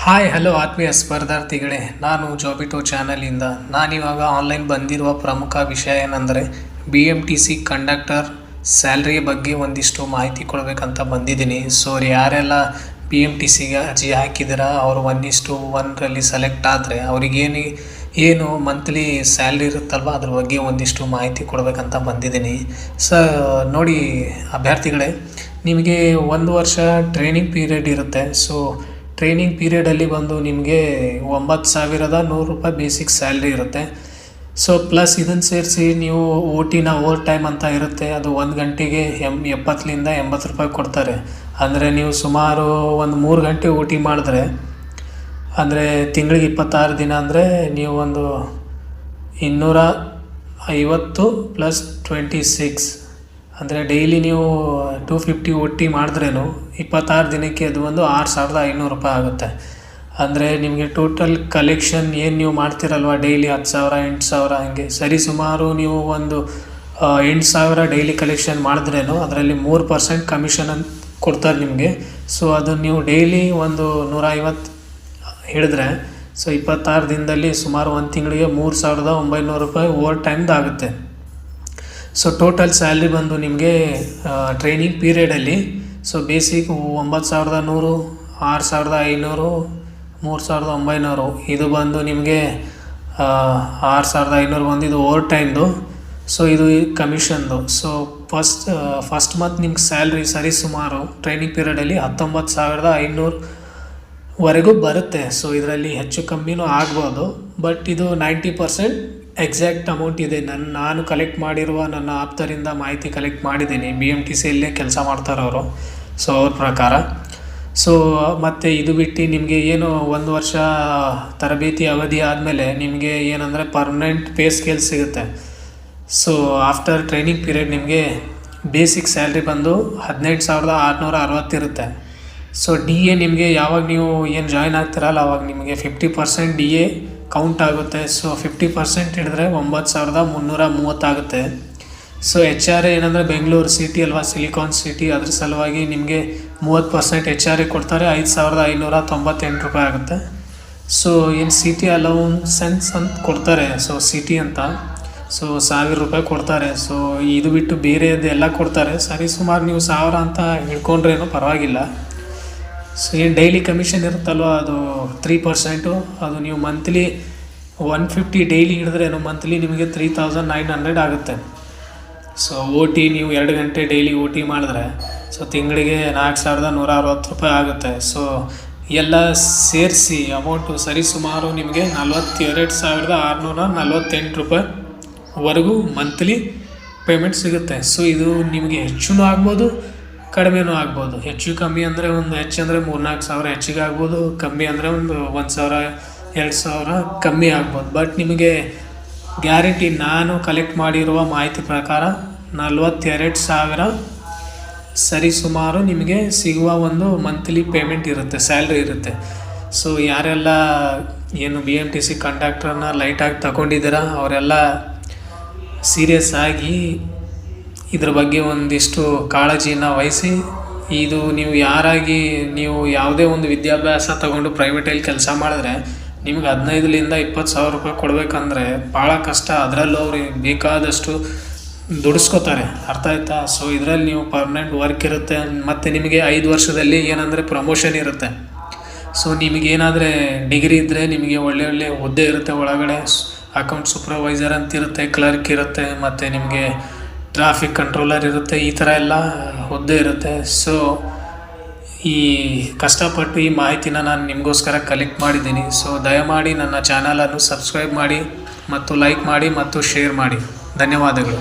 Hi hello ಆತ್ಮೀಯ ಸ್ಪರ್ಧಾರ್ಥಿಗಳೇ, ನಾನು ಜಾಬಿಟೋ ಚಾನಲಿಂದ ನಾನಿವಾಗ ಆನ್ಲೈನ್ ಬಂದಿರುವ ಪ್ರಮುಖ ವಿಷಯ ಏನಂದರೆ BMTC ಕಂಡಕ್ಟರ್ ಸ್ಯಾಲ್ರಿ ಬಗ್ಗೆ ಒಂದಿಷ್ಟು ಮಾಹಿತಿ ಕೊಡಬೇಕಂತ ಬಂದಿದ್ದೀನಿ. ಸೊ ಯಾರೆಲ್ಲ BMTCಗೆ ಅರ್ಜಿ ಹಾಕಿದ್ದೀರಾ ಅವರು 1:1ರಲ್ಲಿ ಸೆಲೆಕ್ಟ್ ಆದರೆ ಏನು ಮಂತ್ಲಿ ಸ್ಯಾಲ್ರಿ ಇರುತ್ತಲ್ವ ಅದ್ರ ಬಗ್ಗೆ ಒಂದಿಷ್ಟು ಮಾಹಿತಿ ಕೊಡಬೇಕಂತ ಬಂದಿದ್ದೀನಿ. ನೋಡಿ ಅಭ್ಯರ್ಥಿಗಳೇ, ನಿಮಗೆ 1 ವರ್ಷ ಟ್ರೈನಿಂಗ್ ಪೀರಿಯಡ್ ಇರುತ್ತೆ. ಸೊ ಟ್ರೈನಿಂಗ್ ಪೀರಿಯಡಲ್ಲಿ ಬಂದು ನಿಮಗೆ 9,100 ರೂಪಾಯಿ ಬೇಸಿಕ್ ಸ್ಯಾಲ್ರಿ ಇರುತ್ತೆ. ಸೊ ಪ್ಲಸ್ ಇದನ್ನು ಸೇರಿಸಿ ನೀವು ಓವರ್ ಟೈಮ್ ಅಂತ ಇರುತ್ತೆ. ಅದು 1 ಗಂಟೆಗೆ 70ರಿಂದ 80 ರೂಪಾಯಿ ಕೊಡ್ತಾರೆ. ಅಂದರೆ ನೀವು ಸುಮಾರು ಒಂದು 3 ಗಂಟೆ ಮಾಡಿದ್ರೆ ಅಂದರೆ ತಿಂಗಳಿಗೆ 26 ದಿನ ಅಂದರೆ ನೀವು ಒಂದು 250 + 26 ಅಂದರೆ ಡೈಲಿ ನೀವು 250 ಮಾಡಿದ್ರೇನು 26 ದಿನಕ್ಕೆ ಅದು ಒಂದು 6,500 ರೂಪಾಯಿ ಆಗುತ್ತೆ. ಅಂದರೆ ನಿಮಗೆ ಟೋಟಲ್ ಕಲೆಕ್ಷನ್ ಏನು ನೀವು ಮಾಡ್ತಿರಲ್ವ ಡೈಲಿ 10,000 8,000 ಹಂಗೆ ಸುಮಾರು ನೀವು ಒಂದು 8,000 ಡೈಲಿ ಕಲೆಕ್ಷನ್ ಮಾಡಿದ್ರೇನು ಅದರಲ್ಲಿ 3% ಕಮಿಷನ್ ಅಂತ ಕೊಡ್ತಾರೆ ನಿಮಗೆ. ಸೊ ಅದು ನೀವು ಡೈಲಿ ಒಂದು 150 ಹಿಡಿದ್ರೆ 26 ದಿನದಲ್ಲಿ ಸುಮಾರು ಒಂದು ತಿಂಗಳಿಗೆ 3,900 ರೂಪಾಯಿ ಓವರ್ ಟೈಮ್ದು ಆಗುತ್ತೆ. ಸೊ ಟೋಟಲ್ ಸ್ಯಾಲ್ರಿ ಬಂದು ನಿಮಗೆ ಟ್ರೈನಿಂಗ್ ಪೀರಿಯಡಲ್ಲಿ ಬೇಸಿಕ್ 9,100, 6,500, 3,900 ಇದು ಬಂದು ನಿಮಗೆ 6,500 ಬಂದು ಇದು ಓವರ್ ಟೈಮ್ದು. ಸೊ ಇದು ಕಮಿಷನ್ದು. ಸೊ ಫಸ್ಟ್ ಮಂತ್ ನಿಮ್ಗೆ ಸ್ಯಾಲ್ರಿ ಸುಮಾರು ಟ್ರೈನಿಂಗ್ ಪೀರಿಯಡಲ್ಲಿ 19,500ವರೆಗೂ ಬರುತ್ತೆ. ಸೊ ಇದರಲ್ಲಿ ಹೆಚ್ಚು ಕಮ್ಮಿನೂ ಆಗ್ಬೋದು, ಬಟ್ ಇದು 90% ಎಕ್ಸಾಕ್ಟ್ ಅಮೌಂಟ್ ಇದೆ. ನಾನು ಕಲೆಕ್ಟ್ ಮಾಡಿರುವ ನನ್ನ ಆಪ್ತರಿಂದ ಮಾಹಿತಿ ಕಲೆಕ್ಟ್ ಮಾಡಿದ್ದೀನಿ. BMTCಯಲ್ಲೇ ಕೆಲಸ ಮಾಡ್ತಾರವರು. ಸೊ ಅವ್ರ ಪ್ರಕಾರ ಮತ್ತು ಇದು ಬಿಟ್ಟು ನಿಮಗೆ ಏನು 1 ವರ್ಷ ತರಬೇತಿ ಅವಧಿ ಆದಮೇಲೆ ನಿಮಗೆ ಏನಂದರೆ ಪರ್ಮನೆಂಟ್ ಪೇ ಸ್ಕೇಲ್ ಸಿಗುತ್ತೆ. ಸೊ ಆಫ್ಟರ್ ಟ್ರೈನಿಂಗ್ ಪೀರಿಯಡ್ ನಿಮಗೆ ಬೇಸಿಕ್ ಸ್ಯಾಲ್ರಿ ಬಂದು 18,660 ಇರುತ್ತೆ. ಸೊ DA ನಿಮಗೆ ಯಾವಾಗ ನೀವು ಏನು ಜಾಯ್ನ್ ಆಗ್ತಿರಲ್ಲ ಅವಾಗ ನಿಮಗೆ 50% DA ಕೌಂಟ್ ಆಗುತ್ತೆ. ಸೊ 50% ಹಿಡಿದ್ರೆ 9,330 ಆಗುತ್ತೆ. ಸೊ HRA ಏನಂದರೆ ಬೆಂಗಳೂರು ಸಿಟಿ ಅಲ್ವಾ, ಸಿಲಿಕಾನ್ ಸಿಟಿ, ಅದ್ರ ಸಲುವಾಗಿ ನಿಮಗೆ 30% HRA ಕೊಡ್ತಾರೆ. 5,598 ರೂಪಾಯಿ ಆಗುತ್ತೆ. ಸೊ ಏನು ಸಿಟಿ ಅಲೌನ್ಸೆನ್ಸ್ ಅಂತ ಕೊಡ್ತಾರೆ. ಸೊ ಸಿಟಿ ಅಂತ 1,000 ರೂಪಾಯಿ ಕೊಡ್ತಾರೆ. ಸೊ ಇದು ಬಿಟ್ಟು ಬೇರೆದೆಲ್ಲ ಕೊಡ್ತಾರೆ. ಸುಮಾರು ನೀವು 1,000 ಅಂತ ಹಿಡ್ಕೊಂಡ್ರೇನೂ ಪರವಾಗಿಲ್ಲ. ಸೊ ಏನು ಡೈಲಿ ಕಮಿಷನ್ ಇರುತ್ತಲ್ವ ಅದು 3%. ಅದು ನೀವು ಮಂತ್ಲಿ 150 ಡೈಲಿ ಹಿಡಿದ್ರೇನು ಮಂತ್ಲಿ ನಿಮಗೆ 3,900 ಆಗುತ್ತೆ. ಸೊ ನೀವು 2 ಗಂಟೆ ಡೈಲಿ ಮಾಡಿದ್ರೆ ತಿಂಗಳಿಗೆ 4,160 ರೂಪಾಯಿ ಆಗುತ್ತೆ. ಸೊ ಎಲ್ಲ ಸೇರಿಸಿ ಅಮೌಂಟು ಸುಮಾರು ನಿಮಗೆ 42,648 ರೂಪಾಯಿವರೆಗೂ ಮಂತ್ಲಿ ಪೇಮೆಂಟ್ ಸಿಗುತ್ತೆ. ಸೊ ಇದು ನಿಮಗೆ ಹೆಚ್ಚೂ ಆಗ್ಬೋದು, ಕಡಿಮೆನೂ ಆಗ್ಬೋದು. ಹೆಚ್ಚು ಕಮ್ಮಿ ಅಂದರೆ ಹೆಚ್ಚಂದರೆ 3-4 ಸಾವಿರ ಹೆಚ್ಚಿಗೆ ಆಗ್ಬೋದು, ಕಮ್ಮಿ ಅಂದರೆ 1,000-2,000 ಕಮ್ಮಿ ಆಗ್ಬೋದು. ಬಟ್ ನಿಮಗೆ ಗ್ಯಾರಂಟಿ ನಾನು ಕಲೆಕ್ಟ್ ಮಾಡಿರುವ ಮಾಹಿತಿ ಪ್ರಕಾರ 42,000 ಸುಮಾರು ನಿಮಗೆ ಸಿಗುವ ಒಂದು ಮಂತ್ಲಿ ಪೇಮೆಂಟ್ ಇರುತ್ತೆ, ಸ್ಯಾಲ್ರಿ ಇರುತ್ತೆ. ಸೊ ಯಾರೆಲ್ಲ ಏನು BMTC ಕಂಡಕ್ಟರ್ನ ಲೈಟಾಗಿ ತಗೊಂಡಿದ್ದೀರಾ ಅವರೆಲ್ಲ ಸೀರಿಯಸ್ ಆಗಿ ಇದ್ರ ಬಗ್ಗೆ ಒಂದಿಷ್ಟು ಕಾಳಜಿನ ವಹಿಸಿ. ಇದು ನೀವು ಯಾವುದೇ ಒಂದು ವಿದ್ಯಾಭ್ಯಾಸ ತಗೊಂಡು ಪ್ರೈವೇಟಲ್ಲಿ ಕೆಲಸ ಮಾಡಿದ್ರೆ ನಿಮ್ಗೆ 15,000-20,000 ರೂಪಾಯಿ ಕೊಡಬೇಕಂದ್ರೆ ಭಾಳ ಕಷ್ಟ. ಅದರಲ್ಲೂ ಅವ್ರಿಗೆ ಬೇಕಾದಷ್ಟು ದುಡಿಸ್ಕೋತಾರೆ, ಅರ್ಥ ಆಯ್ತಾ? ಸೊ ಇದರಲ್ಲಿ ನೀವು ಪರ್ಮನೆಂಟ್ ವರ್ಕ್ ಇರುತ್ತೆ. ಮತ್ತು ನಿಮಗೆ 5 ವರ್ಷದಲ್ಲಿ ಏನಂದರೆ ಪ್ರಮೋಷನ್ ಇರುತ್ತೆ. ಸೊ ನಿಮಗೇನಾದರೆ ಡಿಗ್ರಿ ಇದ್ದರೆ ನಿಮಗೆ ಒಳ್ಳೆ ಹುದ್ದೆ ಇರುತ್ತೆ. ಒಳಗಡೆ ಅಕೌಂಟ್ ಸೂಪರ್ವೈಸರ್ ಅಂತ ಇರುತ್ತೆ, ಕ್ಲರ್ಕ್ ಇರುತ್ತೆ, ಮತ್ತು ನಿಮಗೆ ಟ್ರಾಫಿಕ್ ಕಂಟ್ರೋಲರ್ ಇರುತ್ತೆ. ಈ ಥರ ಎಲ್ಲ ಹುದ್ದೆ ಇರುತ್ತೆ. ಸೊ ಈ ಕಷ್ಟಪಟ್ಟು ಈ ಮಾಹಿತಿನ ನಾನು ನಿಮಗೋಸ್ಕರ ಕಲೆಕ್ಟ್ ಮಾಡಿದ್ದೀನಿ. ಸೊ ದಯಮಾಡಿ ನನ್ನ ಚಾನಲನ್ನು ಸಬ್ಸ್ಕ್ರೈಬ್ ಮಾಡಿ ಮತ್ತು ಲೈಕ್ ಮಾಡಿ ಮತ್ತು ಶೇರ್ ಮಾಡಿ. ಧನ್ಯವಾದಗಳು.